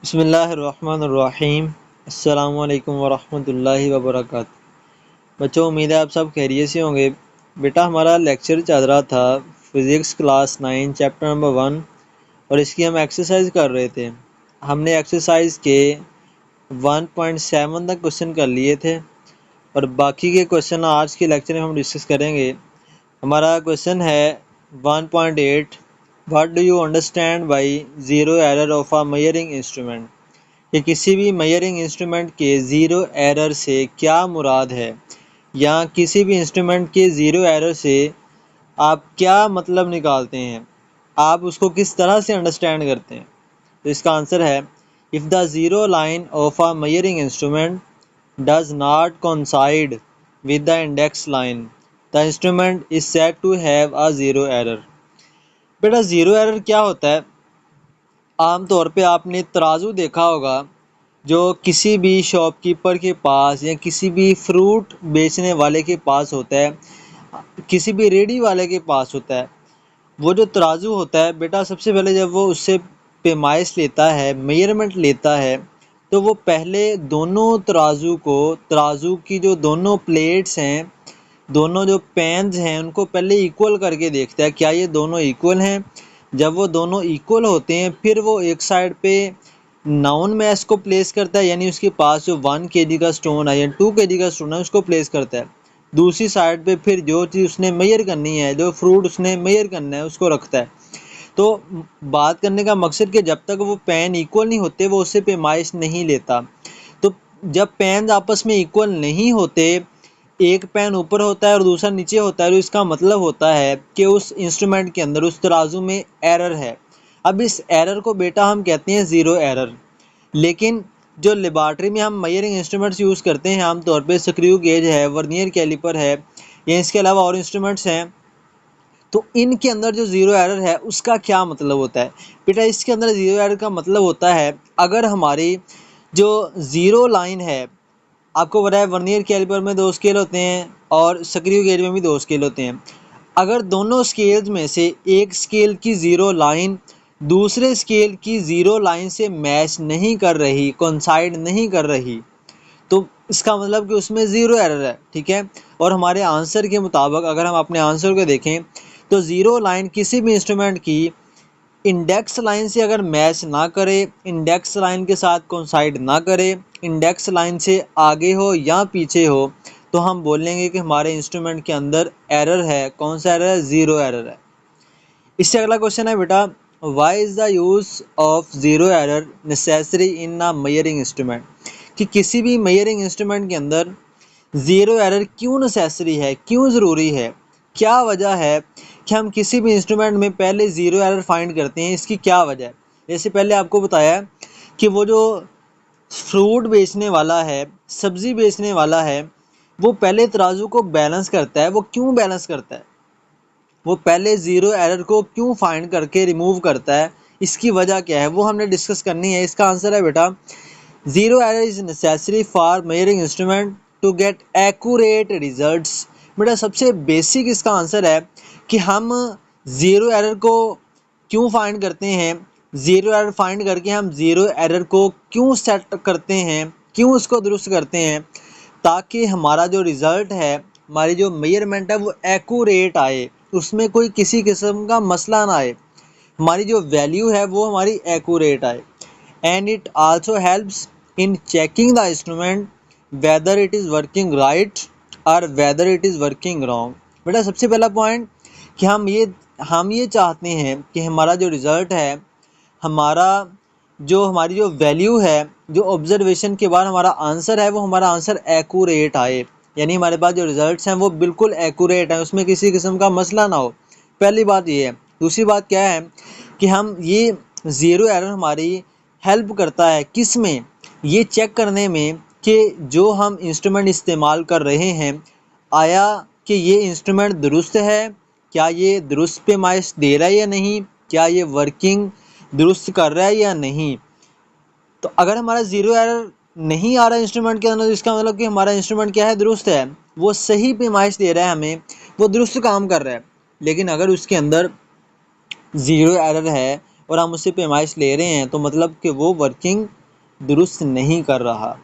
बिस्मिल्लाहिर्रहमानिर्रहीम। अस्सलामुअलैकुम वरहमतुल्लाहि वबरकातुहू। बच्चों, उम्मीद है आप सब खैरियत से होंगे। बेटा, हमारा लेक्चर चल रहा था फिज़िक्स क्लास 9 चैप्टर नंबर 1 और इसकी हम एक्सरसाइज कर रहे थे। हमने एक्सरसाइज के 1.7 तक क्वेश्चन कर लिए थे और बाकी के क्वेश्चन आज के लेक्चर में हम डिस्कस करेंगे। हमारा क्वेश्चन है 1.8, what do you understand by zero error of a measuring instrument. कि किसी भी मेजरिंग इंस्ट्रूमेंट के ज़ीरो एरर से क्या मुराद है, या किसी भी इंस्ट्रूमेंट के ज़ीरो एरर से आप क्या मतलब निकालते हैं, आप उसको किस तरह से अंडरस्टैंड करते हैं। तो इसका आंसर है, if the zero line of a measuring instrument does not coincide with the index line, the instrument is said to have a zero error। बेटा, ज़ीरो एरर क्या होता है? आमतौर पे आपने तराजू देखा होगा जो किसी भी शॉपकीपर के पास या किसी भी फ्रूट बेचने वाले के पास होता है, किसी भी रेडी वाले के पास होता है। वो जो तराजू होता है बेटा, सबसे पहले जब वो उससे पैमाइश लेता है, मेजरमेंट लेता है, तो वो पहले दोनों तराजू की जो दोनों प्लेट्स हैं, दोनों जो पैन्स हैं, उनको पहले इक्वल करके देखता है क्या ये दोनों इक्वल हैं। जब वो दोनों इक्वल होते हैं फिर वो एक साइड पे नाउन मैश को प्लेस करता है, यानी उसके पास जो 1 kg का स्टोन है या 2 kg का स्टोन है उसको प्लेस करता है। दूसरी साइड पे फिर जो चीज़ उसने मेजर करनी है, जो फ्रूट उसने मेजर करना है, उसको रखता है। तो बात करने का मकसद कि जब तक वो पेन इक्वल नहीं होते वो उससे पैमाइश नहीं लेता। तो जब पेन आपस में इक्वल नहीं होते, एक पेन ऊपर होता है और दूसरा नीचे होता है, तो इसका मतलब होता है कि उस इंस्ट्रूमेंट के अंदर, उस तराजू में एरर है। अब इस एरर को बेटा हम कहते हैं ज़ीरो एरर। लेकिन जो लेबॉर्ट्री में हम मेजरिंग इंस्ट्रूमेंट्स यूज़ करते हैं आमतौर पे स्क्रू गेज है, वर्नियर कैलिपर है, या इसके अलावा और इंस्ट्रूमेंट्स हैं, तो इनके अंदर जो ज़ीरो एरर है उसका क्या मतलब होता है? बेटा, इसके अंदर ज़ीरो एरर का मतलब होता है अगर हमारी जो ज़ीरो लाइन है, आपको पता है वर्नियर कैलिपर में 2 स्केल होते हैं और स्क्रू गेज में भी 2 स्केल होते हैं। अगर दोनों स्केल्स में से एक स्केल की ज़ीरो लाइन दूसरे स्केल की ज़ीरो लाइन से मैच नहीं कर रही, कोइंसाइड नहीं कर रही, तो इसका मतलब कि उसमें ज़ीरो एरर है। ठीक है। और हमारे आंसर के मुताबिक अगर हम अपने आंसर को देखें तो ज़ीरो लाइन किसी भी इंस्ट्रूमेंट की इंडेक्स लाइन से अगर मैच ना करे, इंडेक्स लाइन के साथ कोइंसाइड ना करे, इंडेक्स लाइन से आगे हो या पीछे हो, तो हम बोलेंगे कि हमारे इंस्ट्रूमेंट के अंदर एरर है। कौन सा एरर है? ज़ीरो एरर है। इससे अगला क्वेश्चन है बेटा, why is the use of zero error necessary in a measuring instrument. कि किसी भी मेजरिंग इंस्ट्रूमेंट के अंदर ज़ीरो एरर क्यों नेसेसरी है, क्यों ज़रूरी है, क्या वजह है कि हम किसी भी इंस्ट्रूमेंट में पहले ज़ीरो एरर फाइंड करते हैं, इसकी क्या वजह है। जैसे पहले आपको बताया कि वो जो फ्रूट बेचने वाला है, सब्ज़ी बेचने वाला है, वो पहले तराजू को बैलेंस करता है। वो क्यों बैलेंस करता है? वो पहले ज़ीरो एरर को क्यों फाइंड करके रिमूव करता है, इसकी वजह क्या है, वो हमने डिस्कस करनी है। इसका आंसर है बेटा, zero error is necessary for measuring instrument to get accurate results. बेटा, सबसे बेसिक इसका आंसर है कि हम ज़ीरो एरर को क्यों फाइंड करते हैं, ज़ीरो एरर फाइंड करके हम ज़ीरो एरर को क्यों सेट करते हैं, क्यों उसको दुरुस्त करते हैं, ताकि हमारा जो रिज़ल्ट है, हमारी जो मेजरमेंट है वो एक्यूरेट आए, उसमें कोई किसी किस्म का मसला ना आए, हमारी जो वैल्यू है वो हमारी एक्यूरेट आए। And it also helps in checking the instrument whether it is working right और whether it is working wrong. बेटा, सबसे पहला पॉइंट कि हम ये चाहते हैं कि हमारा जो रिज़ल्ट है, हमारी जो वैल्यू है, जो ऑब्जर्वेशन के बाद हमारा आंसर है, वो हमारा आंसर एक्यूरेट आए, यानी हमारे पास जो रिजल्ट्स हैं वो बिल्कुल एक्यूरेट हैं, उसमें किसी किस्म का मसला ना हो। पहली बात ये है। दूसरी बात क्या है कि हम ये ज़ीरो एरर हमारी हेल्प करता है किस में, ये चेक करने में कि जो हम इंस्ट्रूमेंट इस्तेमाल कर रहे हैं, आया कि ये इंस्ट्रूमेंट दुरुस्त है, क्या ये दुरुस्त पैमाइश दे रहा है या नहीं, क्या ये वर्किंग दुरुस्त कर रहा है या नहीं। तो अगर हमारा ज़ीरो एरर नहीं आ रहा है इंस्ट्रूमेंट के अंदर, तो इसका मतलब कि हमारा इंस्ट्रूमेंट क्या है? दुरुस्त है, वो सही पैमाइश दे रहा है हमें, वो दुरुस्त काम कर रहा है। लेकिन अगर उसके अंदर ज़ीरो एरर है और हम उससे पैमाइश ले रहे हैं, तो मतलब कि वो वर्किंग दुरुस्त नहीं कर रहा।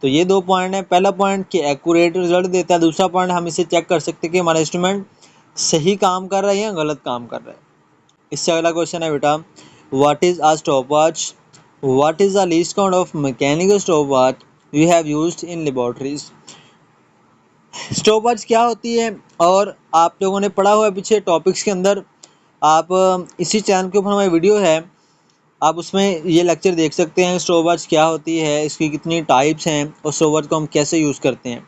तो ये 2 पॉइंट है। पहला पॉइंट कि एक्यूरेट रिजल्ट देता है, दूसरा पॉइंट हम इसे चेक कर सकते हैं कि हमारा इंस्ट्रूमेंट सही काम कर रहा है या गलत काम कर रहा है। इससे अगला क्वेश्चन है बेटा, what is a stopwatch? What is the least count of mechanical stopwatch you have used in laboratories? Stopwatch क्या होती है और आप लोगों ने पढ़ा हुआ है पीछे टॉपिक्स के अंदर। आप इसी चैनल के ऊपर हमारी वीडियो है, आप उसमें ये लेक्चर देख सकते हैं। स्टॉपवॉच क्या होती है, इसकी कितनी टाइप्स हैं और स्टॉपवॉच को हम कैसे यूज़ करते हैं।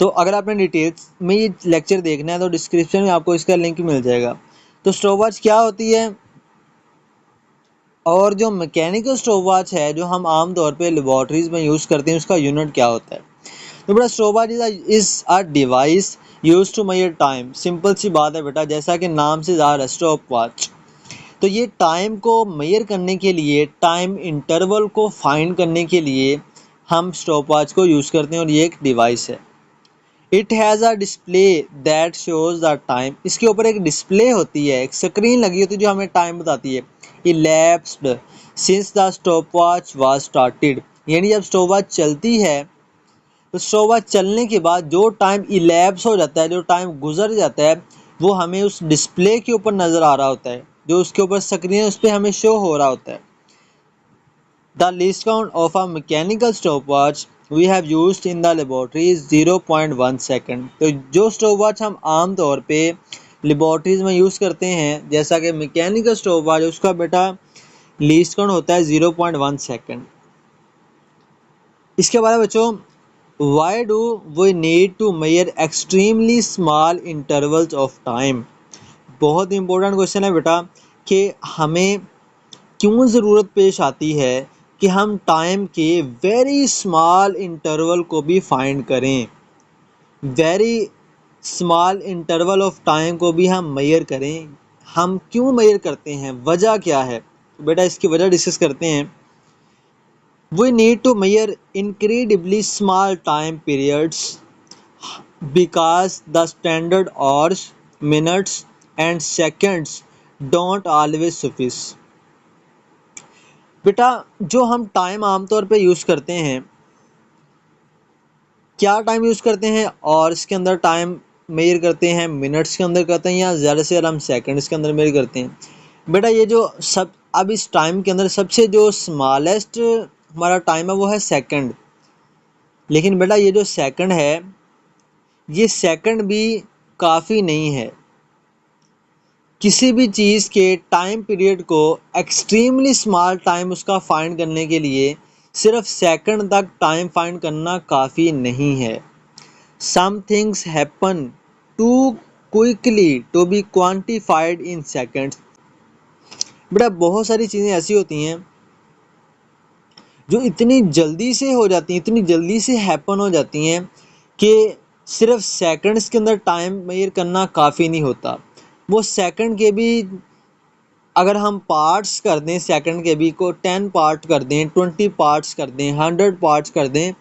तो अगर आपने डिटेल्स में ये लेक्चर देखना है तो डिस्क्रिप्शन में आपको इसका लिंक मिल जाएगा। तो स्टॉपवॉच क्या होती है और जो मैकेनिकल स्टॉपवॉच है जो हम आम तौर पे लेबोरेटरीज में यूज़ करते हैं उसका यूनिट क्या होता है? तो बेटा stopwatch is a device use to measure time. Simple सी बात है बेटा, जैसा कि नाम से ज़ाहिर है स्टॉपवॉच, तो ये टाइम को मेजर करने के लिए, टाइम इंटरवल को फाइंड करने के लिए हम स्टॉपवॉच को यूज़ करते हैं और ये एक डिवाइस है। It has a display that shows the time. इसके ऊपर एक डिस्प्ले होती है, एक स्क्रीन लगी होती है जो हमें टाइम बताती है। Elapsed since the stopwatch was started, यानी जब स्टॉपवॉच चलती है तो स्टॉपवॉच चलने के बाद जो टाइम इलैप्स हो जाता है, जो टाइम गुजर जाता है, वो हमें उस डिस्प्ले के ऊपर नज़र आ रहा होता है, जो उसके ऊपर स्क्रीन है उस पर हमें शो हो रहा होता है। The least count of a mechanical stopwatch we have used in the laboratory is 0.1 second. तो जो स्टॉपवॉच हम आम तौर पे लेबोरेटरीज में यूज़ करते हैं, जैसा कि मैकेनिकल स्टॉपवॉच, उसका बेटा लीस्ट काउंट होता है 0.1 सेकेंड। इसके बाद बच्चों, why do we need to measure extremely small intervals of time? बहुत इंपॉर्टेंट क्वेश्चन है बेटा कि हमें क्यों ज़रूरत पेश आती है कि हम टाइम के वेरी स्मॉल इंटरवल को भी फाइंड करें, very small interval of time को भी हम मेजर करें। हम क्यों मेजर करते हैं, वजह क्या है? तो बेटा इसकी वजह डिस्कस करते हैं। We need to measure incredibly small time periods because the standard hours, minutes and seconds don't always suffice। बेटा जो हम टाइम आमतौर पे यूज़ करते हैं, क्या टाइम यूज़ करते हैं? आवर्स के अंदर टाइम मेजर करते हैं, मिनट्स के अंदर करते हैं, या ज़्यादा से ज़्यादा हम सेकंड्स के अंदर मेजर करते हैं? बेटा ये जो सब अब इस टाइम के अंदर सबसे जो स्मॉलेस्ट हमारा टाइम है वो है सेकंड। लेकिन बेटा ये जो सेकंड है, ये सेकंड भी काफ़ी नहीं है। किसी भी चीज़ के टाइम पीरियड को एक्सट्रीमली स्मॉल टाइम उसका फाइंड करने के लिए सिर्फ सेकंड तक टाइम फाइंड करना काफ़ी नहीं है। Some things happen too quickly to be quantified in seconds. बेटा बहुत सारी चीज़ें ऐसी होती हैं जो इतनी जल्दी से हो जाती हैं, इतनी जल्दी से हैपन हो जाती हैं कि सिर्फ सेकंड्स के अंदर टाइम मेजर करना काफ़ी नहीं होता। वो सेकंड के भी अगर हम पार्ट्स कर दें, सेकंड के भी को 10 पार्ट कर दें, 20 पार्ट्स कर दें, 100 पार्ट्स कर दें,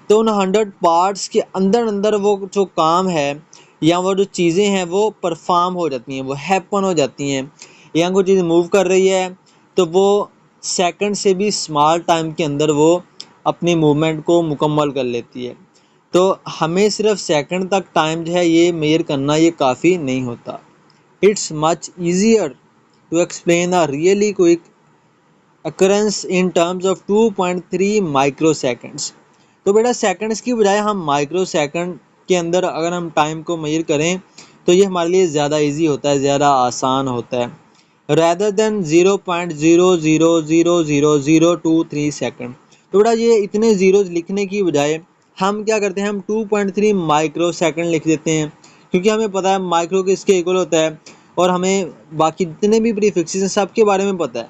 तो उन 100 पार्ट्स के अंदर अंदर वो जो काम है या वो जो चीज़ें हैं वो परफॉर्म हो जाती हैं, वो हैपन हो जाती हैं। या कोई चीज़ मूव कर रही है तो वो सेकंड से भी स्मॉल टाइम के अंदर वो अपनी मूवमेंट को मुकम्मल कर लेती है। तो हमें सिर्फ सेकंड तक टाइम जो है ये मेजर करना ये काफ़ी नहीं होता। It's much easier to explain a really quick occurrence in terms of 2.3 microseconds। तो बेटा सेकंड्स की बजाय हम माइक्रो सेकंड के अंदर अगर हम टाइम को मेजर करें तो ये हमारे लिए ज़्यादा इजी होता है, ज़्यादा आसान होता है, rather than 0.00000023 सेकंड। तो बेटा ये इतने ज़ीरोज़ लिखने की बजाय हम क्या करते हैं, हम 2.3 माइक्रो सेकंड लिख देते हैं, क्योंकि हमें पता है माइक्रो किसके इक्वल होता है और हमें बाकी जितने भी प्रीफिक्सेस हैं सबके बारे में पता है।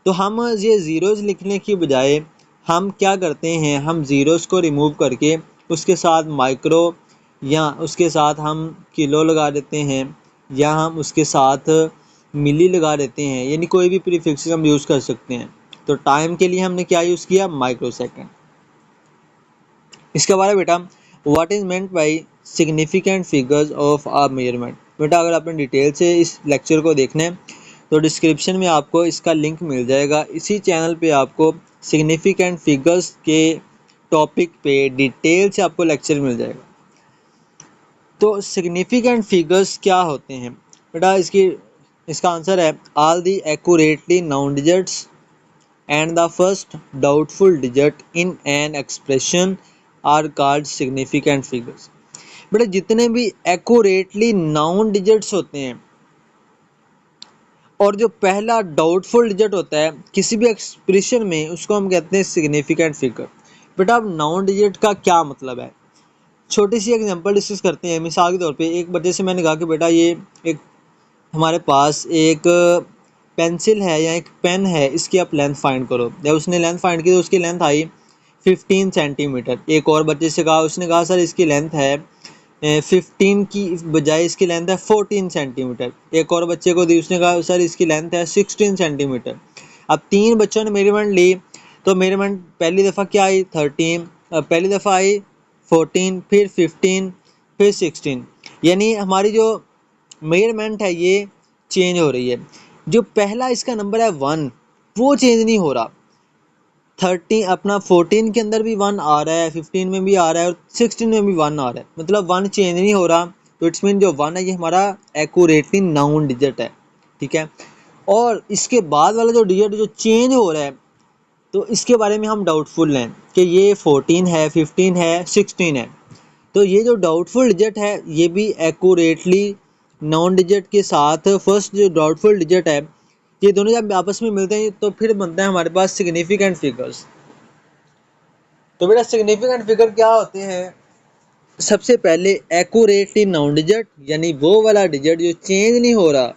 तो हम ये ज़ीरोज़ लिखने की बजाय हम क्या करते हैं, हम ज़ीरोज़ को रिमूव करके उसके साथ माइक्रो या उसके साथ हम किलो लगा देते हैं या हम उसके साथ मिली लगा देते हैं, यानी कोई भी प्रीफिक्सेस हम यूज़ कर सकते हैं। तो टाइम के लिए हमने क्या यूज़ किया, माइक्रो सेकंड। इसके बारे में बेटा what is meant by significant figures of a measurement. बेटा अगर आपने डिटेल से इस लेक्चर को देखना है तो डिस्क्रिप्शन में आपको इसका लिंक मिल जाएगा। इसी चैनल पे आपको सिग्निफिकेंट फिगर्स के टॉपिक पे डिटेल से आपको लेक्चर मिल जाएगा। तो सिग्निफिकेंट फिगर्स क्या होते हैं बेटा, इसका आंसर है all the accurately known digits and the first doubtful digit in an expression are called significant figures. बेटा जितने भी एक्यूरेटली नाउन डिजिट्स होते हैं और जो पहला डाउटफुल डिजिट होता है किसी भी एक्सप्रेशन में, उसको हम कहते हैं सिग्निफिकेंट फिगर। बेटा अब नाउन डिजिट का क्या मतलब है, छोटी सी एग्जांपल डिस्कस करते हैं। मिसाल के तौर पे एक बच्चे से मैंने कहा कि बेटा ये एक हमारे पास एक पेंसिल है या एक पेन है, इसकी आप लेंथ फाइंड करो। जब उसने लेंथ फाइंड की तो उसकी लेंथ आई 15 सेंटीमीटर। एक और बच्चे से कहा, उसने कहा सर इसकी लेंथ है 15 की बजाय इसकी लेंथ है 14 सेंटीमीटर। एक और बच्चे को दी, उसने कहा सर इसकी लेंथ है 16 सेंटीमीटर। अब तीन बच्चों ने मेजरमेंट ली, तो मेजरमेंट पहली दफ़ा क्या आई 13, पहली दफ़ा आई 14, फिर 15, फिर 16। यानी हमारी जो मेजरमेंट है ये चेंज हो रही है। जो पहला इसका नंबर है 1 वो चेंज नहीं हो रहा। 14 के अंदर भी 1 आ रहा है, 15 में भी आ रहा है और 16 में भी 1 आ रहा है, मतलब 1 चेंज नहीं हो रहा। तो इट्स मीन जो 1 है ये हमारा एक्यूरेटली नाउन डिजिट है, ठीक है। और इसके बाद वाला जो डिजिट जो चेंज हो रहा है, तो इसके बारे में हम डाउटफुल हैं कि ये 14 है, 15 है, 16 है। तो ये जो डाउटफुल डिजिट है ये भी एक्यूरेटली नाउन डिजिट के साथ फर्स्ट जो डाउटफुल डिजिट है, ये दोनों जब आपस में मिलते हैं तो फिर बनता है हमारे पास सिग्निफिकेंट फिगर्स। तो बेटा सिग्निफिकेंट फिगर क्या होते हैं, सबसे पहले एक्यूरेटली नाउन डिजिट, यानी वो वाला डिजिट जो चेंज नहीं हो रहा,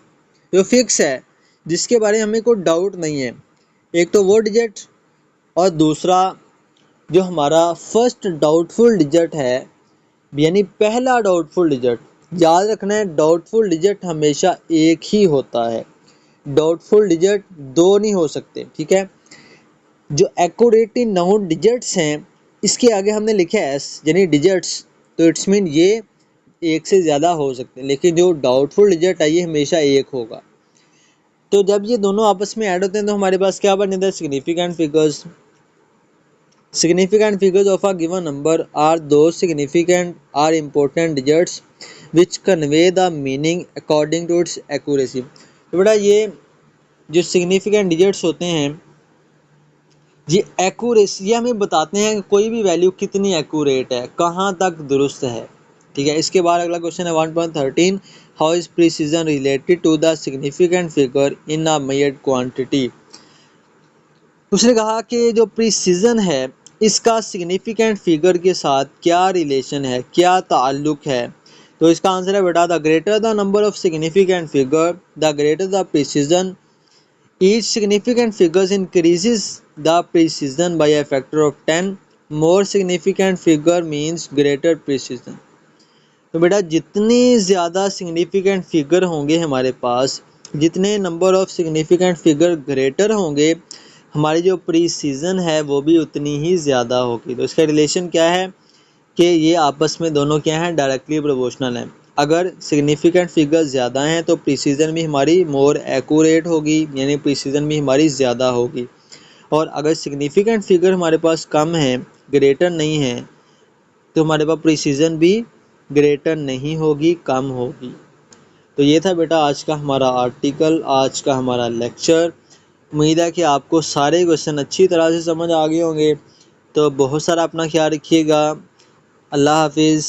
जो फिक्स है, जिसके बारे में हमें कोई डाउट नहीं है। एक तो वो डिजिट, और दूसरा जो हमारा फर्स्ट डाउटफुल डिजिट है, यानी पहला डाउटफुल डिजिट। याद रखना है डाउटफुल डिजिट हमेशा एक ही होता है, डाउटफुल डिजिट दो नहीं हो सकते, ठीक है। जो एक्यूरेटली नाउन डिजिट्स हैं इसके आगे हमने लिखा है एस, यानी डिजिट्स, तो इट्स मीन ये एक से ज़्यादा हो सकते हैं, लेकिन जो डाउटफुल डिजिट है ये हमेशा एक होगा। तो जब ये दोनों आपस में ऐड होते हैं तो हमारे पास क्या बन जाता है, significant figures. Significant figures of a given number are those significant or important digits which convey the meaning according to its accuracy। तो बेटा ये जो सिग्निफिकेंट डिजिट्स होते हैं ये एक्यूरेसी, ये हमें बताते हैं कि कोई भी वैल्यू कितनी एक्यूरेट है, कहाँ तक दुरुस्त है, ठीक है। इसके बाद अगला क्वेश्चन है 1.13, how is precision related to the significant figure in a measured quantity. उसने कहा कि जो प्रिसीजन है इसका सिग्निफिकेंट फिगर के साथ क्या रिलेशन है, क्या ताल्लुक है। तो इसका आंसर है बेटा the greater the number of significant figure the greater the precision. Each significant figures increases the precision by a factor of 10। More significant figure means greater precision. तो बेटा जितनी ज़्यादा सिग्निफिकेंट फिगर होंगे हमारे पास, जितने number of significant figure greater होंगे, हमारी जो प्रीसीजन है वो भी उतनी ही ज़्यादा होगी। तो इसका रिलेशन क्या है कि ये आपस में दोनों क्या हैं, डायरेक्टली प्रोपोर्शनल हैं। अगर सिग्निफिकेंट फिगर ज़्यादा हैं तो प्रीसीजन भी हमारी मोर एक्यूरेट होगी, यानी प्रीसीजन भी हमारी ज़्यादा होगी। और अगर सिग्निफिकेंट फिगर हमारे पास कम है, ग्रेटर नहीं है, तो हमारे पास प्रीसीजन भी ग्रेटर नहीं होगी, कम होगी। तो ये था बेटा आज का हमारा आर्टिकल, आज का हमारा लेक्चर। उम्मीद है कि आपको सारे क्वेश्चन अच्छी तरह से समझ आ गए होंगे। तो बहुत सारा अपना ख्याल रखिएगा। अल्लाह हाफिज़।